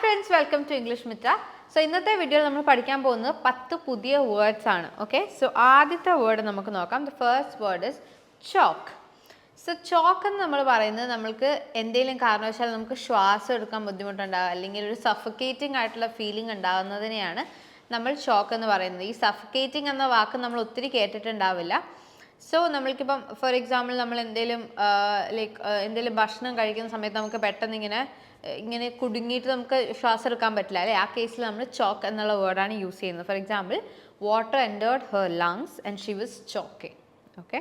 friends, welcome to English Mithra. So ഇന്നത്തെ വീഡിയോയിൽ നമ്മൾ പഠിക്കാൻ പോകുന്നത് 10 പുതിയ വേർഡ്സ് ആണ്. ഓക്കേ, സോ ആദ്യത്തെ വേർഡ് നമുക്ക് നോക്കാം. The first word is chalk. So chalk എന്ന് നമ്മൾ പറയുന്നത് നമുക്ക് എന്തെങ്കിലും കാരണവശാൽ നമുക്ക് ശ്വാസം എടുക്കാൻ ബുദ്ധിമുട്ടുണ്ടാകുക അല്ലെങ്കിൽ ഒരു സഫക്കേറ്റിംഗ് ആയിട്ടുള്ള ഫീലിംഗ് ഉണ്ടാകുന്നതിനെയാണ് നമ്മൾ chalk എന്ന് പറയുന്നത്. ഈ സഫക്കേറ്റിംഗ് എന്ന വാക്ക് നമ്മൾ ഒത്തിരി കേട്ടിട്ടുണ്ടാവില്ല. സോ നമ്മൾക്കിപ്പം ഫോർ എക്സാമ്പിൾ നമ്മൾ എന്തെങ്കിലും ഭക്ഷണം കഴിക്കുന്ന സമയത്ത് നമുക്ക് പെട്ടെന്ന് ഇങ്ങനെ കുടുങ്ങിയിട്ട് നമുക്ക് ശ്വാസം എടുക്കാൻ പറ്റില്ല അല്ലേ? ആ കേസിൽ നമ്മൾ ചോക്ക് എന്നുള്ള വേർഡാണ് യൂസ് ചെയ്യുന്നത്. For example water entered her lungs and she was choking. Okay,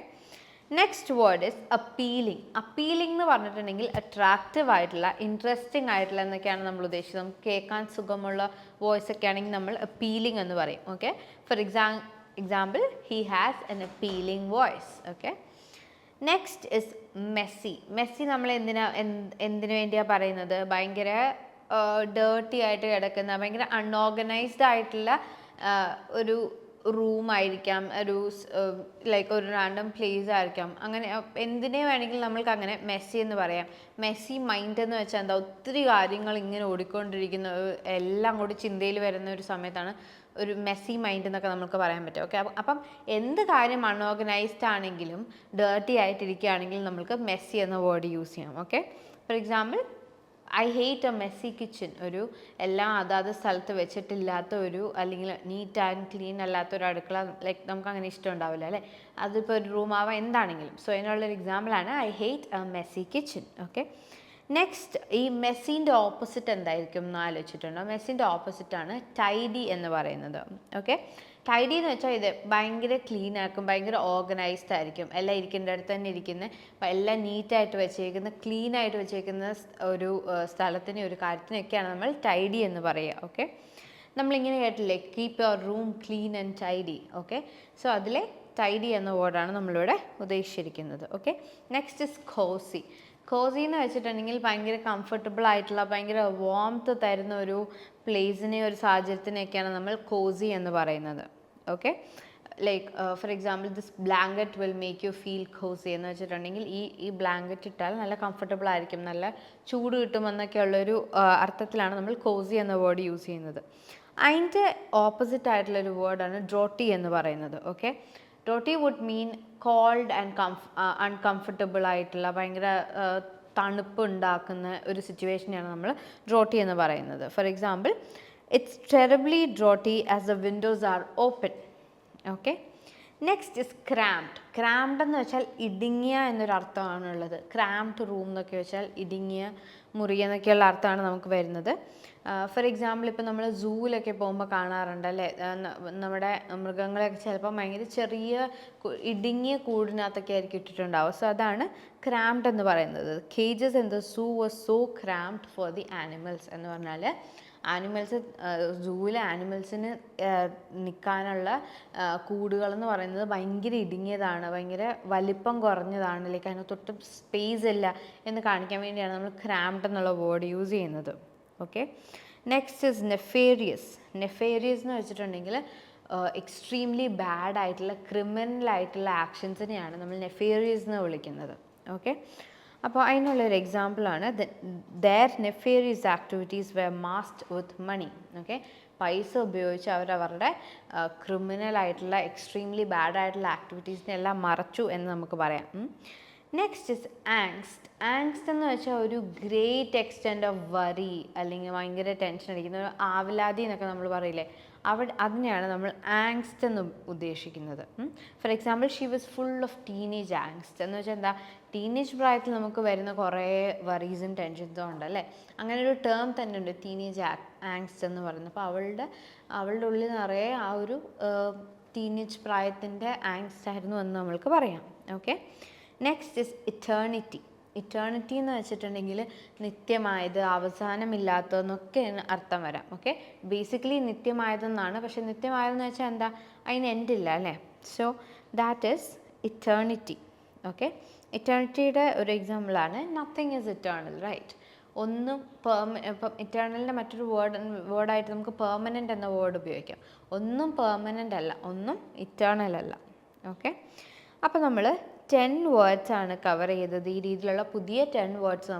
next word is appealing. Appealing എന്ന് പറഞ്ഞിട്ടുണ്ടെങ്കിൽ അട്രാക്റ്റീവ് ആയിട്ടുള്ള ഇൻട്രസ്റ്റിംഗ് ആയിട്ടുള്ള എന്നൊക്കെയാണ് നമ്മൾ ഉദ്ദേശിച്ചത്. നമുക്ക് കേൾക്കാൻ സുഖമുള്ള വോയിസ് ഒക്കെ ആണെങ്കിൽ നമ്മൾ അപ്പീലിംഗ് എന്ന് പറയും. Okay, for example, he has an appealing voice. Okay, next is messy. Messy നമ്മൾ എന്തിനു വേണ്ടിയാണ് പറയുന്നത്? ഭയങ്കര ഡേർട്ടി ആയിട്ട് കിടക്കുന്ന, ഭയങ്കര അൺഓർഗനൈസ്ഡ് ആയിട്ടുള്ള ഒരു റൂം ആയിരിക്കാം, ഒരു ഒരു റാൻഡം പ്ലേസ് ആയിരിക്കാം. അങ്ങനെ എന്തിനെ വേണമെങ്കിലും നമ്മൾക്ക് അങ്ങനെ മെസ്സി എന്ന് പറയാം. മെസ്സി മൈൻഡ് എന്ന് വെച്ചാൽ എന്താ, ഒത്തിരി കാര്യങ്ങൾ ഇങ്ങനെ ഓടിക്കൊണ്ടിരിക്കുന്ന, എല്ലാം കൂടി ചിന്തയിൽ വരുന്ന ഒരു സമയത്താണ് ഒരു മെസ്സി മൈൻഡ് എന്നൊക്കെ നമുക്ക് പറയാൻ പറ്റും. ഓക്കെ, അപ്പം എന്ത് കാര്യം അൺഓർഗനൈസ്ഡ് ആണെങ്കിലും ഡേർട്ടി ആയിട്ടിരിക്കുകയാണെങ്കിലും നമുക്ക് മെസ്സി എന്ന വേർഡ് യൂസ് ചെയ്യാം. Okay, for example I hate A Messi kitchen. ഒരു എല്ലാം അതാത് സ്ഥലത്ത് വെച്ചിട്ടില്ലാത്ത ഒരു, അല്ലെങ്കിൽ നീറ്റ് ആൻഡ് ക്ലീൻ അല്ലാത്ത ഒരു അടുക്കള നമുക്ക് അങ്ങനെ ഇഷ്ടം ഉണ്ടാവില്ല അല്ലേ? അതിപ്പോൾ ഒരു റൂം ആവാം, എന്താണെങ്കിലും. സോ അതിനുള്ളൊരു എക്സാമ്പിളാണ് I hate A Messi kitchen. Okay, next ഈ മെസ്സിൻ്റെ ഓപ്പോസിറ്റ് എന്തായിരിക്കും എന്ന് ആലോചിച്ചിട്ടുണ്ടോ? മെസ്സിൻ്റെ ഓപ്പോസിറ്റാണ് ടൈഡി എന്ന് പറയുന്നത്. ഓക്കെ, ടൈഡി എന്ന് വെച്ചാൽ ഇത് ഭയങ്കര ക്ലീൻ ആക്കും, ഭയങ്കര ഓർഗനൈസ്ഡ് ആയിരിക്കും, എല്ലാം ഇരിക്കേണ്ട അടുത്ത് തന്നെ ഇരിക്കുന്ന, എല്ലാം നീറ്റായിട്ട് വെച്ചേക്കുന്ന, ക്ലീൻ ആയിട്ട് വെച്ചേക്കുന്ന ഒരു സ്ഥലത്തിനെ, ഒരു കാര്യത്തിനൊക്കെയാണ് നമ്മൾ ടൈഡി എന്ന് പറയുക. ഓക്കെ, നമ്മളിങ്ങനെ കേട്ടില്ലേ, keep your room clean and tidy. Okay, so അതിലെ ടൈഡി എന്ന വേർഡാണ് നമ്മളിവിടെ ഉദ്ദേശിച്ചിരിക്കുന്നത്. Okay, next is cosy. Cosy എന്ന് വെച്ചിട്ടുണ്ടെങ്കിൽ ഭയങ്കര കംഫർട്ടബിൾ ആയിട്ടുള്ള, ഭയങ്കര വാംത്ത് തരുന്ന ഒരു പ്ലേസിനെ, ഒരു സാഹചര്യത്തിനെയൊക്കെയാണ് നമ്മൾ കോസി എന്ന് പറയുന്നത്. Okay, for example this blanket will make you feel cosy എന്ന് വെച്ചിട്ടുണ്ടെങ്കിൽ ഈ ബ്ലാങ്കറ്റ് ഇട്ടാൽ നല്ല കംഫർട്ടബിൾ ആയിരിക്കും, നല്ല ചൂട് കിട്ടുമെന്നൊക്കെയുള്ളൊരു അർത്ഥത്തിലാണ് നമ്മൾ കോസി എന്ന വേർഡ് യൂസ് ചെയ്യുന്നത്. അതിൻ്റെ ഓപ്പോസിറ്റ് ആയിട്ടുള്ളൊരു വേർഡാണ് ഡ്രോട്ടി എന്ന് പറയുന്നത്. Okay, draughty would mean cold and uncomfortable ആയിട്ടുള്ള, ഭയങ്കര തണുപ്പ് ഉണ്ടാക്കുന്ന ഒരു സിറ്റുവേഷനെയാണ് നമ്മൾ ഡ്രോട്ടി എന്ന് പറയുന്നത്. For example it's terribly draughty as the windows are open. Okay, next is cramped. Cramped എന്ന് വെച്ചാൽ ഇടുങ്ങിയ എന്നൊരു അർത്ഥമാണുള്ളത്. ക്രാംപ്ഡ് റൂം എന്നൊക്കെ വെച്ചാൽ ഇടുങ്ങിയ മുറി എന്നൊക്കെയുള്ള അർത്ഥമാണ് നമുക്ക് വരുന്നത്. ഫോർ എക്സാമ്പിൾ ഇപ്പോൾ നമ്മൾ സൂവിലൊക്കെ പോകുമ്പോൾ കാണാറുണ്ട് അല്ലേ, നമ്മുടെ മൃഗങ്ങളെയൊക്കെ ചിലപ്പോൾ ഭയങ്കര ചെറിയ ഇടുങ്ങിയ കൂടിനകത്തൊക്കെ ആയിരിക്കും ഇട്ടിട്ടുണ്ടാവും. സോ അതാണ് ക്രാംപ്ഡ് എന്ന് പറയുന്നത്. Cages in the zoo was so cramped for the animals എന്ന് പറഞ്ഞാൽ ആനിമൽസ്, സൂവിലെ ആനിമൽസിന് നിൽക്കാനുള്ള കൂടുകളെന്ന് പറയുന്നത് ഭയങ്കര ഇടുങ്ങിയതാണ്, ഭയങ്കര വലിപ്പം കുറഞ്ഞതാണ്, അതിന് തൊട്ട് സ്പേസ് ഇല്ല എന്ന് കാണിക്കാൻ വേണ്ടിയാണ് നമ്മൾ ക്രാംപ്ഡ് എന്നുള്ള വേർഡ് യൂസ് ചെയ്യുന്നത്. Okay, next is nefarious. Nefarious എന്ന് വെച്ചിട്ടുണ്ടെങ്കിൽ എക്സ്ട്രീംലി ബാഡ് ആയിട്ടുള്ള, ക്രിമിനൽ ആയിട്ടുള്ള ആക്ഷൻസിനെയാണ് നമ്മൾ നെഫേറിയസ് എന്ന് വിളിക്കുന്നത്. ഓക്കെ, അപ്പോൾ അതിനുള്ളൊരു എക്സാമ്പിളാണ് their nefarious activities were masked with money. Okay, പൈസ ഉപയോഗിച്ച് അവരവരുടെ ക്രിമിനൽ ആയിട്ടുള്ള, എക്സ്ട്രീംലി ബാഡ് ആയിട്ടുള്ള ആക്ടിവിറ്റീസിനെല്ലാം മറച്ചു എന്ന് നമുക്ക് പറയാം. Next is angst. ആങ്സ്റ്റ് എന്ന് വെച്ചാൽ ഒരു ഗ്രേറ്റ് എക്സ്റ്റെൻറ്റ് ഓഫ് വറി, അല്ലെങ്കിൽ ഭയങ്കര ടെൻഷൻ അടിക്കുന്ന ഒരു ആവലാതി എന്നൊക്കെ നമ്മൾ പറയില്ലേ, അതിനെയാണ് നമ്മൾ ആങ്സ്റ്റ് എന്ന് ഉദ്ദേശിക്കുന്നത്. For example she was full of teenage angst എന്ന് വെച്ചാൽ എന്താ, ടീനേജ് പ്രായത്തിൽ നമുക്ക് വരുന്ന കുറേ വറീസും ടെൻഷൻസും ഉണ്ടല്ലേ, അങ്ങനെ ഒരു ടേം തന്നെ ഉണ്ട് ടീനേജ് ആങ്സ്റ്റ് എന്ന് പറയുന്നത്. അപ്പോൾ അവളുടെ ഉള്ളിൽ നിറയെ ആ ഒരു ടീനേജ് പ്രായത്തിൻ്റെ ആങ്സ്റ്റ് ആയിരുന്നു എന്ന് നമ്മൾക്ക് പറയാം. Okay, next is eternity. Eternity എന്ന് വെച്ചിട്ടുണ്ടെങ്കിൽ നിത്യമായത്, അവസാനമില്ലാത്തതെന്നൊക്കെ അർത്ഥം വരാം. ഓക്കെ, ബേസിക്കലി നിത്യമായതെന്നാണ്, പക്ഷെ നിത്യമായതെന്ന് വെച്ചാൽ എന്താ, അതിന് എൻഡില്ല അല്ലേ? So that is eternity. Okay, ഇറ്റേണിറ്റിയുടെ ഒരു എക്സാമ്പിളാണ് നത്തിങ് ഈസ് ഇറ്റേണൽ, റൈറ്റ്? ഒന്നും ഇപ്പം ഇറ്റേണലിൻ്റെ മറ്റൊരു വേർഡായിട്ട് നമുക്ക് പെർമനൻ്റ് എന്ന വേർഡ് ഉപയോഗിക്കാം. ഒന്നും പെർമനൻ്റ് അല്ല, ഒന്നും ഇറ്റേണൽ അല്ല. ഓക്കെ, അപ്പോൾ നമ്മൾ 10 വേർഡ്സ് ആണ് കവർ ചെയ്തത്. ഈ രീതിയിലുള്ള പുതിയ 10 വേർഡ്സ്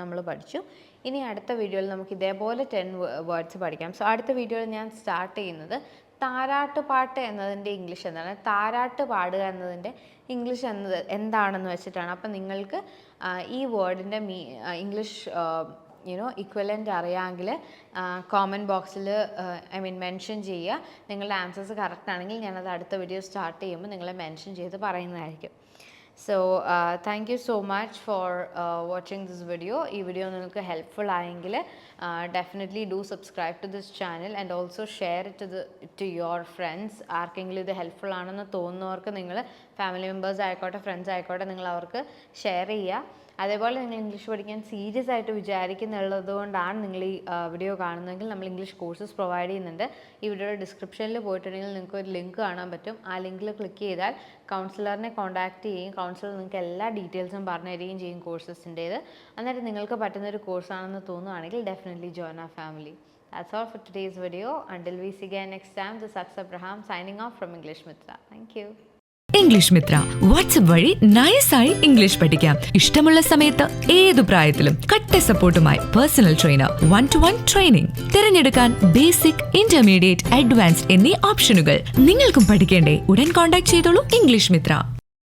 നമ്മൾ പഠിച്ചു. ഇനി അടുത്ത വീഡിയോയിൽ നമുക്ക് ഇതേപോലെ 10 വേർഡ്സ് പഠിക്കാം. സോ അടുത്ത വീഡിയോയിൽ ഞാൻ സ്റ്റാർട്ട് ചെയ്യുന്നത് താരാട്ട് പാട്ട് എന്നതിൻ്റെ ഇംഗ്ലീഷ് എന്താണ്, താരാട്ട് പാടുക എന്നതിൻ്റെ ഇംഗ്ലീഷ് എന്താണെന്ന് വെച്ചിട്ടാണ്. അപ്പം നിങ്ങൾക്ക് ഈ വേർഡിൻ്റെ ഇംഗ്ലീഷ് ഇക്വലൻ്റ് അറിയാമെങ്കിൽ കോമൻറ്റ് ബോക്സിൽ മെൻഷൻ ചെയ്യുക. നിങ്ങളുടെ ആൻസേഴ്സ് കറക്റ്റ് ആണെങ്കിൽ ഞാനത് അടുത്ത വീഡിയോ സ്റ്റാർട്ട് ചെയ്യുമ്പോൾ നിങ്ങളെ മെൻഷൻ ചെയ്ത് പറയുന്നതായിരിക്കും. So thank you so much for watching this video. ഈ വീഡിയോ നിങ്ങൾക്ക് ഹെൽപ്ഫുൾ ആയെങ്കിൽ definitely do subscribe to this channel and also share it to your friends. ആർക്കെങ്കിലും ഇത് ഹെൽപ്ഫുൾ ആണെന്ന് തോന്നുന്നവർക്ക് നിങ്ങൾ ഫാമിലി മെമ്പേഴ്സ് ആയിക്കോട്ടെ, ഫ്രണ്ട്സ് ആയിക്കോട്ടെ, നിങ്ങൾ അവർക്ക് ഷെയർ ചെയ്യുക. അതേപോലെ നിങ്ങൾ ഇംഗ്ലീഷ് പഠിക്കാൻ സീരിയസ് ആയിട്ട് വിചാരിക്കുന്നുള്ളത് കൊണ്ടാണ് നിങ്ങൾ ഈ വീഡിയോ കാണുന്നതെങ്കിൽ നമ്മൾ ഇംഗ്ലീഷ് കോഴ്സസ് പ്രൊവൈഡ് ചെയ്യുന്നുണ്ട്. ഈ വീഡിയോയുടെ ഡിസ്ക്രിപ്ഷനിൽ പോയിട്ടുണ്ടെങ്കിൽ നിങ്ങൾക്ക് ഒരു ലിങ്ക് കാണാൻ പറ്റും. ആ ലിങ്കിൽ ക്ലിക്ക് ചെയ്താൽ കൗൺസിലറിനെ കോൺടാക്റ്റ് ചെയ്യും. കൗൺസിലർ നിങ്ങൾക്ക് എല്ലാ ഡീറ്റെയിൽസും പറഞ്ഞു തരികയും ചെയ്യും കോഴ്സസിൻ്റേത്. എന്നിട്ട് നിങ്ങൾക്ക് പറ്റുന്നൊരു കോഴ്സാണെന്ന് തോന്നുകയാണെങ്കിൽ definitely join our family. That's all for today's video. Until we see again next time, this is Abraham signing off from English Mithra. Thank you. English Mithra WhatsApp വഴി നൈസായി ഇംഗ്ലീഷ് പഠിക്കാം. ഇഷ്ടമുള്ള സമയത്ത് ഏതു പ്രായത്തിലും കട്ട സപ്പോർട്ടുമായി പേഴ്സണൽ ട്രെയിനർ, 1-to-1 ട്രെയിനിങ്. തിരഞ്ഞെടുക്കാൻ ബേസിക്, ഇന്റർമീഡിയറ്റ്, അഡ്വാൻസ്ഡ് എന്നീ ഓപ്ഷനുകൾ. നിങ്ങൾക്കും പഠിക്കേണ്ടേ? ഉടൻ കോൺടാക്ട് ചെയ്തോളൂ ഇംഗ്ലീഷ് മിത്ര.